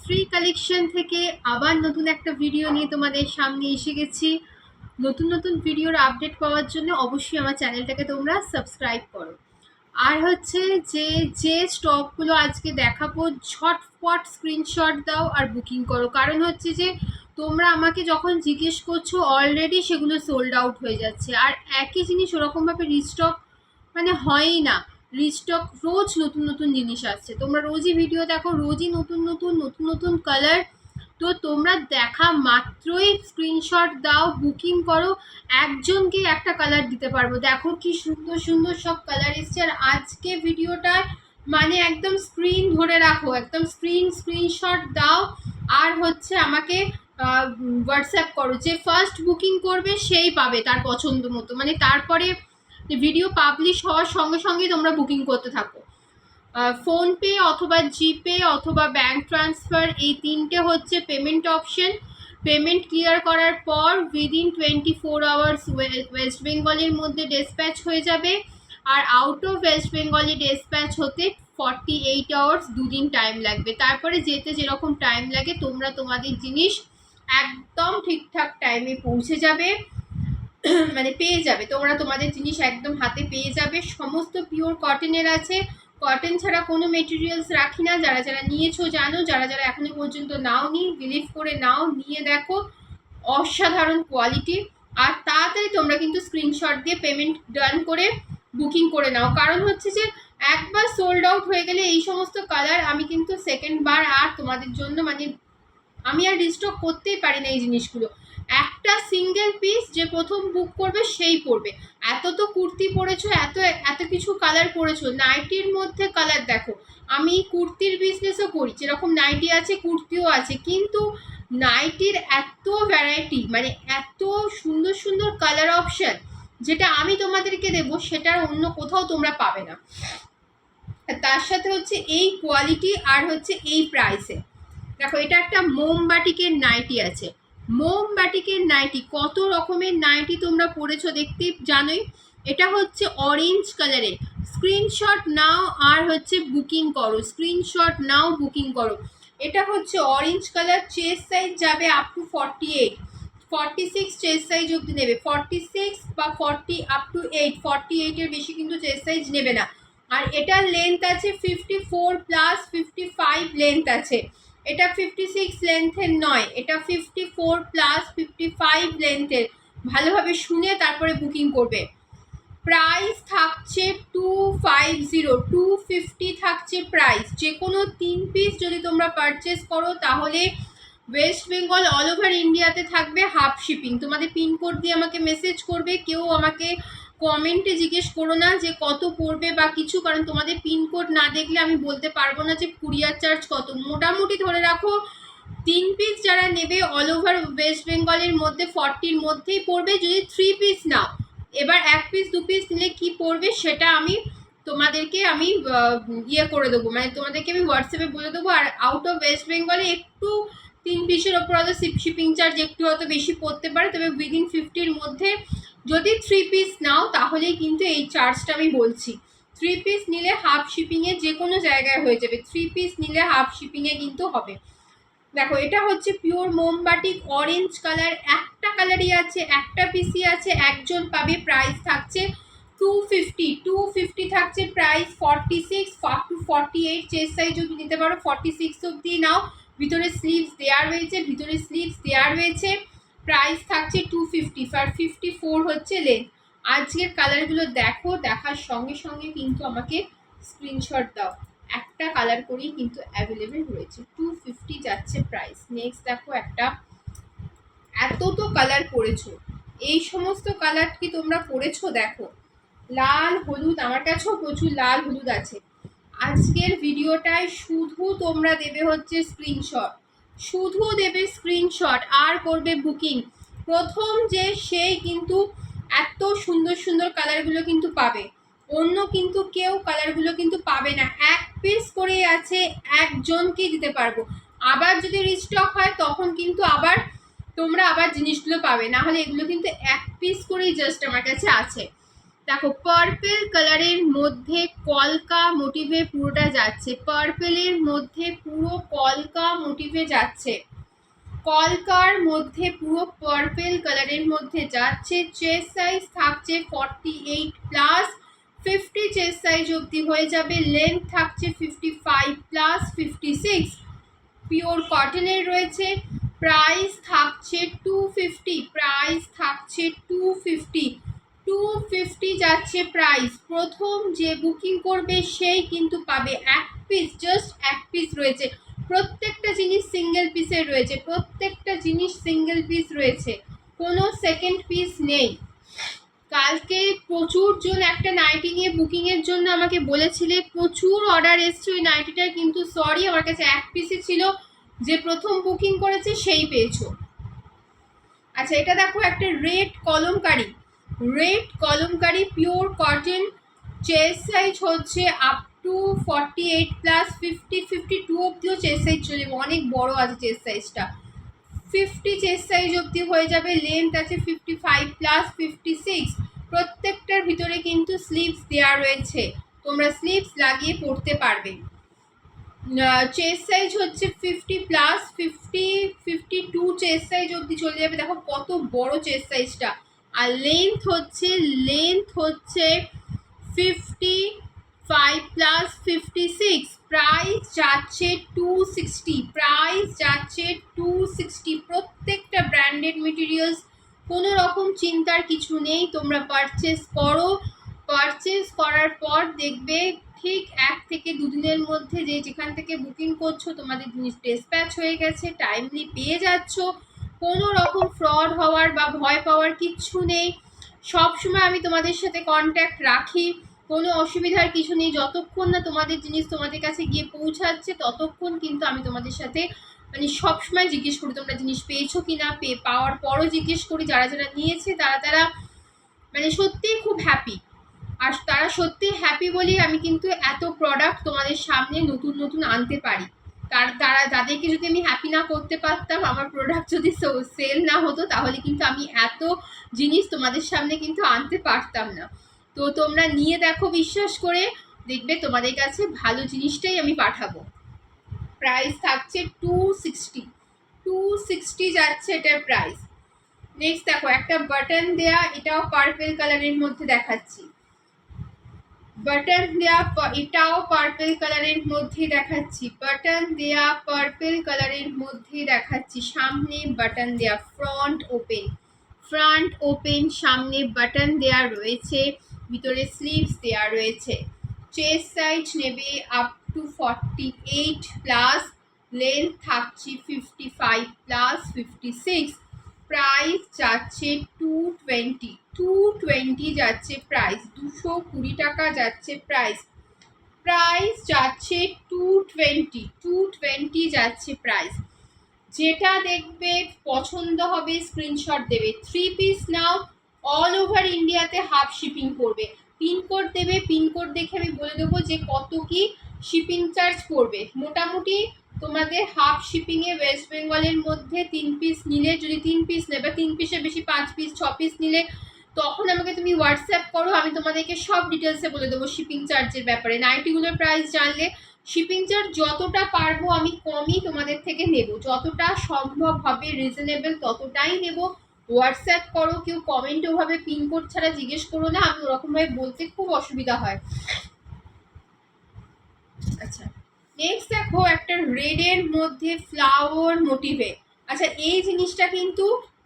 Free collection থেকে আবার নতুন একটা ভিডিও নিয়ে তোমাদের সামনে এসে গেছি। নতুন নতুন ভিডিওর আপডেট পাওয়ার জন্য অবশ্যই আমার চ্যানেলটাকে তোমরা সাবস্ক্রাইব করো। আর হচ্ছে যে যে স্টকগুলো আজকে দেখাবো ঝটপট স্ক্রিনশট দাও আর বুকিং করো। কারণ হচ্ছে যে তোমরা আমাকে যখন জিজ্ঞেস করছো অলরেডি সেগুলো সোল্ড আউট হয়ে যাচ্ছে, আর একই জিনিস ওরকমভাবে রিস্টক মানে হয়ই না। রিস্টক রোজ নতুন নতুন জিনিস আসছে, তোমরা রোজই ভিডিও দেখো, রোজই নতুন নতুন নতুন নতুন কালার। তো তোমরা দেখা মাত্রই স্ক্রিনশট দাও, বুকিং করো। একজনকে একটা কালার দিতে পারবো। দেখো কি সুন্দর সুন্দর সব কালার এসছে। আর আজকে ভিডিওটা মানে একদম স্ক্রিন ধরে রাখো, একদম স্ক্রিনশট দাও। আর হচ্ছে আমাকে হোয়াটসঅ্যাপ করো। যে ফার্স্ট বুকিং করবে সেই পাবে তার পছন্দ মতো, মানে তারপরে ভিডিও পাবলিশ হওয়ার সঙ্গে সঙ্গে তোমরা বুকিং করতে থাকো। ফোনপে অথবা জিপে অথবা ব্যাঙ্ক ট্রান্সফার, এই তিনটে হচ্ছে পেমেন্ট অপশন। পেমেন্ট ক্লিয়ার করার পর উইদিন 24 আওয়ার্স ওয়েস্ট বেঙ্গলের মধ্যে ডিসপ্যাচ হয়ে যাবে। আর আউট অফ ওয়েস্ট বেঙ্গলে ডিসপ্যাচ হতে 48 আওয়ার্স, দুদিন টাইম লাগবে। তারপরে যেতে যেরকম টাইম লাগে তোমরা তোমাদের জিনিস একদম ঠিকঠাক টাইমে পৌঁছে যাবে, মানে পেয়ে যাবে। তোমরা তোমাদের জিনিস একদম হাতে পেয়ে যাবে। সমস্ত পিওর কটনের আছে, কটন ছাড়া কোনো মেটেরিয়ালস রাখি না। যারা যারা নিয়েছো জানো, যারা যারা এখনো পর্যন্ত নাও নি বিলিভ করে নাও, নিয়ে দেখো অসাধারণ কোয়ালিটি। আর তাড়াতাড়ি তোমরা কিন্তু স্ক্রিনশট দিয়ে পেমেন্ট ডান করে বুকিং করে নাও। কারণ হচ্ছে যে একবার সোল্ড আউট হয়ে গেলে এই সমস্ত কালার আমি কিন্তু সেকেন্ড বার আর তোমাদের জন্য মানে আমি আর রিস্টক করতেই পারি না এই জিনিসগুলো। একটা সিঙ্গেল পিস যে প্রথম বুক করবে সেই পরবে। এত তো কুর্তি পরেছো, এত এত কিছু কালার পরেছো, নাইটির মধ্যে কালার দেখো। আমি কুর্তির বিজনেসও করি, যেরকম নাইটি আছে কুর্তিও আছে, কিন্তু নাইটির এত ভ্যারাইটি, মানে এত সুন্দর সুন্দর কালার অপশন, যেটা আমি তোমাদেরকে দেবো সেটা অন্য কোথাও তোমরা পাবে না। তার সাথে হচ্ছে এই কোয়ালিটি আর হচ্ছে এই প্রাইসে। দেখো এটা একটা মোমবাটিকের নাইটি আছে। মোমবাটিকের নাইটি, কত রকমের নাইটি তোমরা পরেছো দেখতে জানোই। এটা হচ্ছে অরেঞ্জ কালারের। স্ক্রিনশট নাও আর হচ্ছে বুকিং করো, স্ক্রিনশট নাও বুকিং করো। এটা হচ্ছে অরেঞ্জ কালার, চেস্ট সাইজ যাবে আপ টু 48, 46 চেস্ট সাইজ অবধি নেবে। 46 বা 40 আপ টু 8, 48-এর বেশি কিন্তু চেস্ট সাইজ নেবে না। আর এটার লেন্থ আছে 54 প্লাস 55 লেন্থ আছে। এটা 56 লেন্থের নয়, এটা 54 প্লাস 55 লেন্থের। ভালোভাবে শুনে তারপরে বুকিং করবে। প্রাইস থাকছে 250 থাকছে প্রাইস। যে কোনো 3 পিস যদি তোমরা পারচেস করো তাহলে ওয়েস্ট বেঙ্গল অল ওভার ইন্ডিয়াতে থাকবে হাফ শিপিং। তোমাদের পিনকোড দিয়ে আমাকে মেসেজ করবে, কেউ আমাকে কমেন্টে জিজ্ঞেস করো না যে কত পড়বে বা কিছু, কারণ তোমাদের পিনকোড না দেখলে আমি বলতে পারবো না যে কুরিয়ার চার্জ কত। মোটামুটি ধরে রাখো 3 পিস যারা নেবে অল ওভার ওয়েস্ট বেঙ্গলের মধ্যে 40-র মধ্যেই পড়বে, যদি 3 পিস নাও। এবার 1 পিস 2 পিস নিলে কি পড়বে সেটা আমি তোমাদেরকে আমি ইয়ে করে দেবো, মানে তোমাদেরকে আমি হোয়াটসঅ্যাপে বলে দেবো। আর আউট অফ ওয়েস্ট বেঙ্গলে একটু 3 পিসের ওপর হয়তো শিপিং চার্জ একটু হয়তো বেশি পড়তে পারে, তবে উইদিন 50-র মধ্যে যদি 3 পিস নাও তাহলেই কিন্তু এই চার্জটা আমি বলছি। 3 পিস নিলে হাফ শিপিংয়ে যে কোনো জায়গায় হয়ে যাবে, 3 পিস নিলে হাফ শিপিংয়ে কিন্তু হবে। দেখো এটা হচ্ছে পিওর মোমবাটিক অরেঞ্জ কালার, একটা কালারই আছে, একটা পিসই আছে, একজন পাবে। প্রাইস থাকছে 250 থাকছে price. 46 up to 48 chest size যদি নিতে পারো 46 অবধি নাও। ভিতরে স্লিভস দেওয়া রয়েছে, ভিতরে স্লিভস দেওয়া রয়েছে। প্রাইস থাকছে 250 আর 54 হচ্ছে লেন্থ। আজকের কালারগুলো দেখো, দেখার সঙ্গে সঙ্গে কিন্তু আমাকে স্ক্রিনশট দাও। একটা কালার করেই কিন্তু অ্যাভেলেবেল রয়েছে। 250 যাচ্ছে প্রাইস। নেক্সট দেখো একটা, এত তো কালার পরেছো, এই সমস্ত কালার কি তোমরা পরেছো? দেখো লাল হলুদ, আমার কাছেও প্রচুর লাল হলুদ আছে। আজকের ভিডিওটায় শুধু তোমরা দেবে হচ্ছে স্ক্রিনশট, শুধু দেবে স্ক্রিনশট আর করবে বুকিং। প্রথম যে সেই কিন্তু এত সুন্দর সুন্দর কালারগুলো কিন্তু পাবে, অন্য কিন্তু কেউ কালারগুলো কিন্তু পাবে না। 1 পিস করেই আছে, একজনকেই দিতে পারবো। আবার যদি রিস্টক হয় তখন কিন্তু আবার তোমরা আবার জিনিসগুলো পাবে, না হলে এগুলো কিন্তু 1 পিস করেই জাস্ট আমার কাছে আছে। দেখো পার্পেল কালারের মধ্যে কলকা মোটিভে পুরোটা যাচ্ছে, পার্পেলের মধ্যে পুরো কলকা মোটিভে যাচ্ছে, কলকার মধ্যে পুরো পার্পেল কালারের মধ্যে যাচ্ছে। চেস্ট সাইজ থাকছে 48 প্লাস 50 চেস্ট সাইজ অবধি হয়ে যাবে। লেন্থ থাকছে 55 প্লাস 56, পিওর কটনের রয়েছে। প্রাইস থাকছে 250, প্রাইস থাকছে 250, 250 যাচ্ছে প্রাইস। প্রথম যে বুকিং করবে সেই কিন্তু পাবে। এক পিস, জাস্ট এক পিস রয়েছে, প্রত্যেকটা জিনিস সিঙ্গেল পিসের রয়েছে, প্রত্যেকটা জিনিস সিঙ্গেল পিস রয়েছে, কোনো সেকেন্ড পিস নেই। কালকে প্রচুর জন একটা নাইটি নিয়ে বুকিংয়ের জন্য আমাকে বলেছিলে, প্রচুর অর্ডার এসছে ওই নাইটিটার, কিন্তু সরি আমার কাছে এক পিসই ছিল, যে প্রথম বুকিং করেছে সেই পেয়েছো। আচ্ছা এটা দেখো একটা red Kalamkari, red Kalamkari pure cotton, chest size হচ্ছে আপ টু 48 প্লাস 50, 52 অবধিও চেস্ট সাইজ চলে যাবে, অনেক বড় আছে চেস্ট সাইজটা, 50 চেস্ট সাইজ অবধি হয়ে যাবে। লেন্থ আছে 55 প্লাস 56, প্রত্যেকটার ভিতরে কিন্তু স্লিভস দেওয়া রয়েছে, তোমরা স্লিভস লাগিয়ে পরতে পারবে। চেস্ট সাইজ হচ্ছে 50 প্লাস 50, 52 চেস্ট সাইজ অবধি চলে যাবে। দেখো কত বড় চেস্ট সাইজটা। আর লেন্থ হচ্ছে 55 প্লাস 56, প্রাইস যাচ্ছে 260, প্রাইস যাচ্ছে 260। প্রত্যেকটা ব্র্যান্ডেড মেটেরিয়ালস, কোনো রকম চিন্তার কিছু নেই, তোমরা পারচেস করো, পারচেস করার পর দেখবে ঠিক 1 থেকে 2 দিনের মধ্যে যে যেখান থেকে বুকিং করছো তোমাদের জিনিস ডিসপ্যাচ হয়ে গেছে, টাইমলি পেয়ে যাচ্ছ, কোনো রকম ফ্রড হওয়ার বা ভয় পাওয়ার কিচ্ছু নেই। সবসময় আমি তোমাদের সাথে কন্ট্যাক্ট রাখি, কোনো অসুবিধার কিছু নেই। যতক্ষণ না তোমাদের জিনিস তোমাদের কাছে গিয়ে পৌঁছাচ্ছে ততক্ষণ কিন্তু আমি তোমাদের সাথে মানে সবসময় জিজ্ঞেস করি তোমরা জিনিস পেয়েছো কি না, পাওয়ার পরও জিজ্ঞেস করি। যারা যারা নিয়েছে তারা মানে সত্যিই খুব হ্যাপি, আর তারা সত্যি হ্যাপি বলেই আমি কিন্তু এত প্রোডাক্ট তোমাদের সামনে নতুন নতুন আনতে পারি। তারা যাদেরকে যদি আমি হ্যাপি না করতে পারতাম, আমার প্রোডাক্ট যদি সেল না হতো, তাহলে কিন্তু আমি এত জিনিস তোমাদের সামনে কিন্তু আনতে পারতাম না। তো তোমরা নিয়ে দেখো, বিশ্বাস করে দেখবে তোমাদের কাছে ভালো জিনিসটাই আমি পাঠাবো। প্রাইস থাকছে 260, 260 যাচ্ছে এটার প্রাইস। নেক্সট দেখো একটা বাটন দেয়া, এটাও পার্পেল কালারের মধ্যে দেখাচ্ছি, বাটন দেয়া, এটাও পার্পেল কালারের মধ্যে দেখাচ্ছি, বাটন দেয়া পার্পেল কালারের মধ্যে দেখাচ্ছি। সামনে বাটন দেয়া, ফ্রন্ট ওপেন, ফ্রন্ট ওপেন, সামনে বাটন দেয়া রয়েছে, ভিতরে স্লিভস দেয়া রয়েছে। চেস্ট সাইজ নেবে আপ টু 48 প্লাস, লেন্থ থাকছে 55 প্লাস 56, প্রাইস যাচ্ছে 220, 220 যাচ্ছে প্রাইস, 220 টাকা যাচ্ছে প্রাইস, প্রাইস যাচ্ছে 220, 220 যাচ্ছে প্রাইস। যেটা দেখবে পছন্দ হবে স্ক্রিনশট দেবে। 3 পিস নাও, অল ওভার ইন্ডিয়াতে হাফ শিপিং পড়বে। পিনকোড দেবে, পিনকোড দেখে আমি বলে দেবো যে কত কি শিপিং চার্জ পড়বে। মোটামুটি তোমাদের হাফ শিপিংয়ে ওয়েস্ট বেঙ্গলের মধ্যে 3 পিস নিলে, যদি 3 পিস নেবে, 3 পিসের বেশি 5 পিস 6 পিস নিলে, তখন আমাকে তুমি হোয়াটসঅ্যাপ করো, আমি তোমাদেরকে সব ডিটেলসে বলে দেবো শিপিং চার্জের ব্যাপারে। নাইটিগুলোর প্রাইস জানলে শিপিং চার্জ যতটা পারবো আমি কমই তোমাদের থেকে নেব, যতটা সম্ভব হবে রিজনেবল ততটাই নেব। হোয়াটসঅ্যাপ করো, কেউ কমেন্টে ওভাবে পিনকোড ছাড়া জিজ্ঞেস করো না, আমি ওরকমভাবে বলতে খুব অসুবিধা হয়। আচ্ছা নেক্সট দেখো একটা রেডের মধ্যে ফ্লাওয়ার মোটিভে। আচ্ছা এই জিনিসটা কিন্তু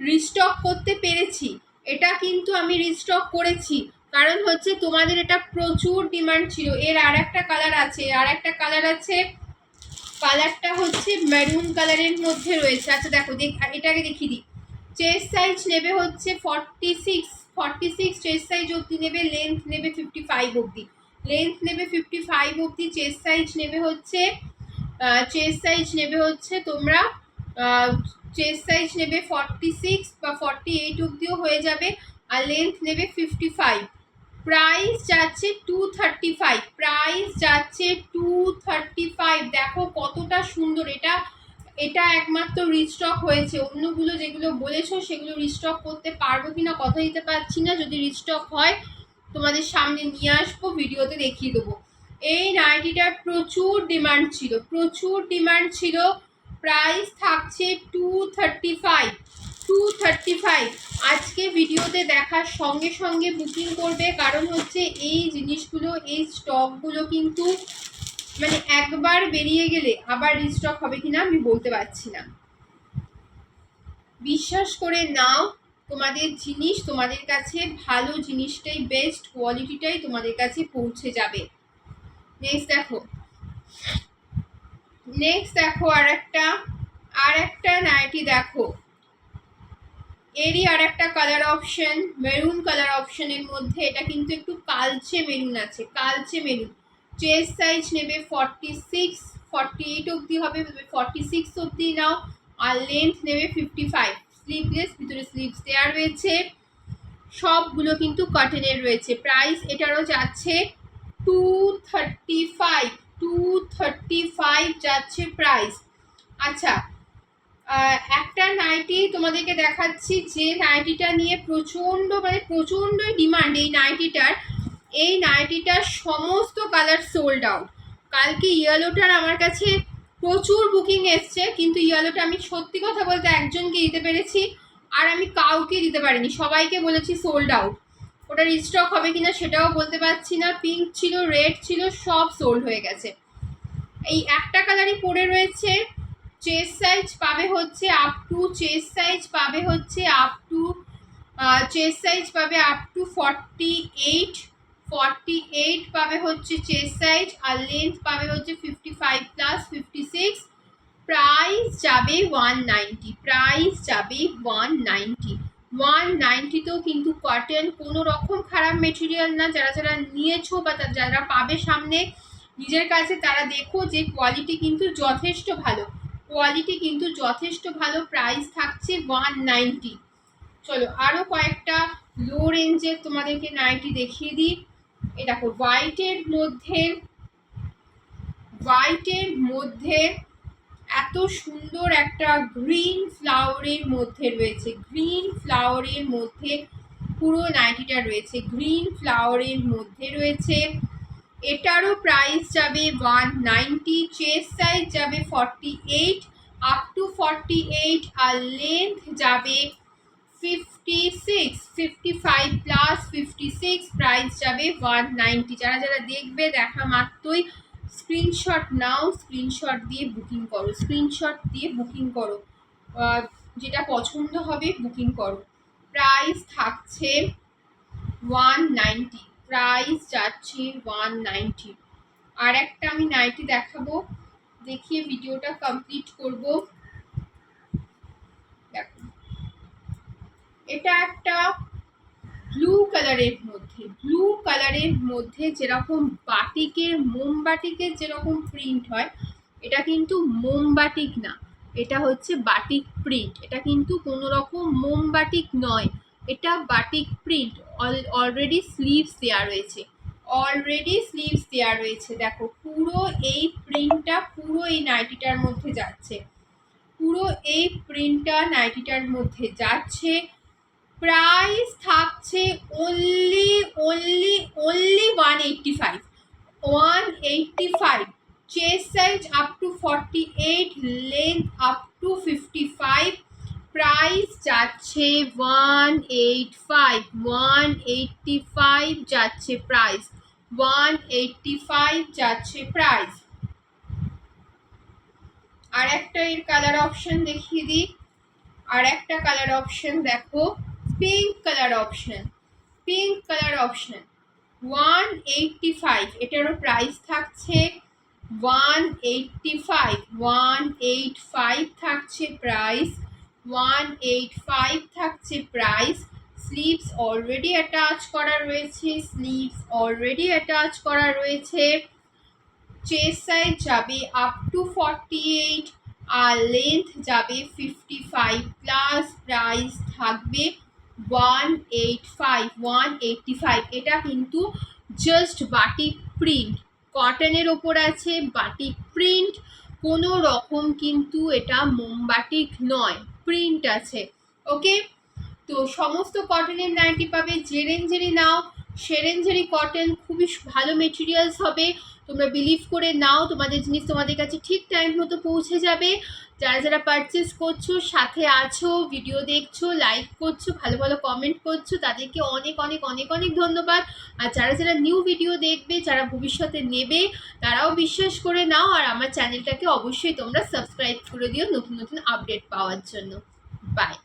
রিস্টক করতে পেরেছি, এটা কিন্তু আমি রিস্টক করেছি, কারণ হচ্ছে তোমাদের এটা প্রচুর ডিমান্ড ছিল। এর আর একটা কালার আছে, আর একটা কালার আছে, কালারটা হচ্ছে মেরুন কালারের মধ্যে রয়েছে। আচ্ছা দেখো এটাকে দেখিয়ে দিই। চেস্ট সাইজ নেবে হচ্ছে 46 চেস্ট সাইজ অবধি নেবে, লেন্থ নেবে 55 অবধি, লেন্থ নেবে 55 অবধি, চেস্ট সাইজ নেবে হচ্ছে তোমরা চেস্ট সাইজ নেবে 46 বা 48 অবধিও হয়ে যাবে, আর লেন্থ নেবে 55। প্রাইস যাচ্ছে 235, প্রাইস যাচ্ছে 235। দেখো কতটা সুন্দর এটা, এটা একমাত্র রিস্টক হয়েছে, অন্যগুলো যেগুলো বলেছো সেগুলো রিস্টক করতে পারবো কিনা কথা দিতে পারছি না। যদি রিস্টক হয় তোমাদের সামনে নিয়ে আসবো, ভিডিওতে দেখিয়ে দেবো। এই নাইটিটার প্রচুর ডিমান্ড ছিল। প্রাইস থাকছে 235। আজকে ভিডিওতে দেখার সঙ্গে সঙ্গে বুকিং করবে, কারণ হচ্ছে এই জিনিসগুলো, এই স্টকগুলো কিন্তু মানে একবার বেরিয়ে গেলে আবার রিস্টক হবে কিনা আমি বলতে পারছি না। বিশ্বাস করে নাও, তোমাদের জিনিস তোমাদের কাছে, ভালো জিনিসটাই, বেস্ট কোয়ালিটিটাই তোমাদের কাছে পৌঁছে যাবে। নেক্সট দেখো আর একটা নাইটি দেখো, এরই আর একটা কালার অপশন, মেরুন কালার অপশনের মধ্যে। এটা কিন্তু একটু কালচে মেরুন আছে, কালচে মেরুন। চেস্ট সাইজ নেবে 48 অবধি হবে, 46 অবধি নাও। আর লেন্থ নেবে 55। স্লিভলেস, ভিতরে স্লিভস দেওয়া রয়েছে। সবগুলো কিন্তু কটনের রয়েছে। প্রাইস এটারও যাচ্ছে 235 যাচ্ছে প্রাইস। আচ্ছা, একটা নাইটি তোমাদেরকে দেখাচ্ছি, যে নাইটিটা নিয়ে প্রচণ্ডই ডিমান্ড এই নাইটিটার সমস্ত কালার সোল্ড আউট। কালকে ইয়েলোটার আমার কাছে প্রচুর বুকিং এসছে, কিন্তু ইয়েলোটা আমি সত্যি কথা বলতে একজনকে দিতে পেরেছি, আর আমি কাউকে দিতে পারিনি, সবাইকে বলেছি সোল্ড আউট। ওটা রিস্টক হবে কিনা সেটাও বলতে পারছি না। পিঙ্ক ছিল, রেড ছিল, সব সোল্ড হয়ে গেছে। এই একটা কালারই পড়ে রয়েছে। চেস্ট সাইজ পাবে হচ্ছে আপ টু 48 পাবে হচ্ছে চেস্ট সাইজ, আর লেন্থ পাবে হচ্ছে 55+56। প্রাইস যাবে 190। তো কিন্তু কটন, কোনো রকম খারাপ মেটেরিয়াল না। যারা নিয়েছো বা যারা পাবে সামনে নিজের কাছে, তারা দেখো যে কোয়ালিটি কিন্তু যথেষ্ট ভালো। প্রাইস থাকছে 190। চলো আরও কয়েকটা লো রেঞ্জের তোমাদেরকে নাইটি দেখিয়ে দিই। এই দেখো, হোয়াইটের মধ্যে এত সুন্দর একটা গ্রিন ফ্লাওয়ারের মধ্যে রয়েছে। পুরো নাইটিটা রয়েছে গ্রিন ফ্লাওয়ারের মধ্যে রয়েছে। এটারও প্রাইস যাবে 190। চেস্ট সাইজ যাবে 48, আপ টু 48, আর লেন্থ যাবে 55+56। প্রাইস যাবে 190। যারা দেখবে, দেখা মাত্রই স্ক্রিনশট নাও, স্ক্রিনশট দিয়ে বুকিং করো। যেটা পছন্দ হবে বুকিং করো। প্রাইস থাকছে 190, প্রাইস যাচ্ছে 190। আর একটা আমি নাইটি দেখাবো, দেখিয়ে ভিডিওটা কমপ্লিট করব। দেখো, এটা একটা ব্লু কালারের মধ্যে যেরকম মোমবাটিকের যেরকম প্রিন্ট হয়, এটা কিন্তু মোমবাটিক না, এটা হচ্ছে বাটিক প্রিন্ট। এটা কিন্তু কোনো রকম মোমবাটিক নয়, এটা বাটিক প্রিন্ট। অলরেডি স্লিভস দেওয়া রয়েছে। দেখো, পুরো এই প্রিন্টটা পুরো এই নাইটিটার মধ্যে যাচ্ছে। প্রাইস থাকছে only 185। Chest size up to 48, length up to 55। Price যাচ্ছে 185 যাচ্ছে প্রাইস। 185 যাচ্ছে প্রাইস। আর একটা এর কালার অপশন দেখিয়ে দিই। আর একটা কালার অপশন দেখো, পিঙ্ক কালার অপশন 185। এটারও প্রাইস থাকছে 185 থাকছে প্রাইস। 185 থাকছে প্রাইস। স্লিভস অলরেডি অ্যাটাচ করা রয়েছে। চেস্ট সাইজ যাবে আপ টু 48, আর লেন্থ যাবে 55+। প্রাইস থাকবে 185। এটা কিন্তু জাস্ট বাটিক প্রিন্ট, কটনের ওপর আছে বাটিক প্রিন্ট, কোনো রকম কিন্তু এটা মোমবাটিক নয়, প্রিন্ট আছে। ওকে, তো সমস্ত কটনের নাইটি পাবে, যে রেঞ্জেরই নাও সে রেঞ্জেরই কটন, খুবই ভালো মেটেরিয়ালস হবে। তোমরা বিলিভ করে নাও, তোমাদের জিনিস তোমাদের কাছে ঠিক টাইম মতো পৌঁছে যাবে। যারা যারা পারচেস করছো, সাথে আছো, ভিডিও দেখছো, লাইক করছো, ভালো ভালো কমেন্ট করছো, তাদেরকে অনেক অনেক অনেক অনেক ধন্যবাদ। আর যারা যারা নিউ ভিডিও দেখবে, যারা ভবিষ্যতে নেবে, তারাও বিশ্বাস করে নাও। আর আমার চ্যানেলটাকে অবশ্যই তোমরা সাবস্ক্রাইব করে দিও নতুন নতুন আপডেট পাওয়ার জন্য। বাই।